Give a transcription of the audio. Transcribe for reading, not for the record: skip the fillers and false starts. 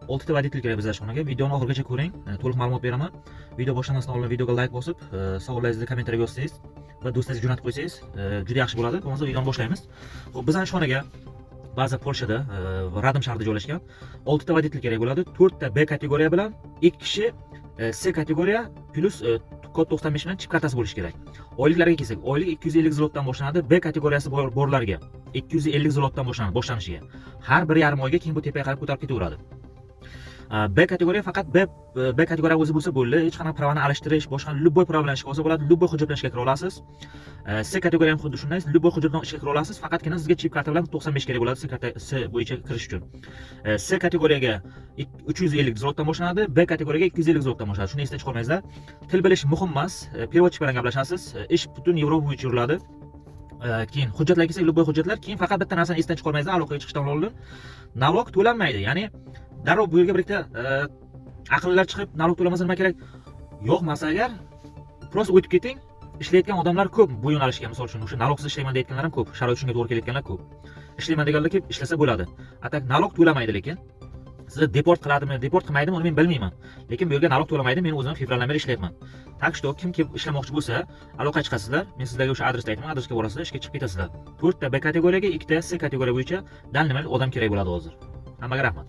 6 ta водитель kerak bizga ishxonaga. Videoni oxirigacha ko'ring, to'liq ma'lumot beraman. Video boshlanmasdan oldin videoga like bosib, savollaringizni kommentariyaga yozsangiz va do'stlaringizga jo'natib qo'ysangiz, juda yaxshi bo'ladi. Bo'lmasa videoni boshlaymiz. Xo'p, bizning ishxonaga ba'zi Polshada, Radom shahrida joylashgan 6 ta водитель kerak bo'ladi. 4 ta B kategoriya bilan 2 kishi C kategoriya plus kod 95 bilan chip kartasi bo'lishi kerak. Oyliklarga kelsak, oylik 250 zlotdan boshlanadi. B kategoriyasi borlarga 250 zlotdan boshlanishiga. Har 1,5 oyga keyin bu tepaga qarab ko'tarib ketaveradi. B kategoriya faqat B kategoriya o'zi bo'lsa bo'ldi. Hech qanaqa pravani alishtirish, boshqa любой prav bilan ishga olsa bo'ladi, любой hujjat bilan ishga kira olasiz. C kategoriya ham xuddi shunday, любой hujjat bilan ishga kira olasiz. Faqatgina sizga chip karta bilan 95 kerak bo'ladi C bo'yicha kirish uchun. C kategoriyaga 350 zlotdan boshlanadi, B kategoriyaga 250 zlotdan boshlanadi. Shuni esdan chiqarmangizlar. Til bilish muhim emas. Переводчик bilan gaplashasiz. Ish butun Yevropa bo'yicha yuriladi. Keyin hujjatlarga kelsak, любой hujjatlar. Keyin faqat bitta narsani esdan chiqarmangizlar, aloqaga chiqishdan oldin nalog to'lanmaydi. Ya'ni darrov bu yerga bir ikkita aqllar chiqib, nalog to'lamasa nima kerak? Yo'q, masalan, agar prosta o'tib keting, ishlayotgan odamlar ko'p bu yo'nalishga, misol uchun o'sha nalogsiz ishlayman deyotganlar ham ko'p, sharoit shunga to'g'ri kelayotganlar ko'p. Ishlayman deganlar kelib ishlasa bo'ladi. Atak nalog to'lamaydi lekin. Sizni deport qiladimi, deport qilmaydimi, uni men bilmayman. Lekin bu yerga nalog to'lamaydi, men o'zim fevraldan beri ishlayapman. Tak что kim ishlamoqchi bo'lsa, aloqaga chiqasizlar. Men sizlarga o'sha adresni aytaman, adresga borasizlar, ishga chiqib ketasizlar. 4 ta B kategoriyaga, 2 ta C kategoriya bo'yicha dalnimal odam kerak bo'ladi hozir. Hammaga rahmat.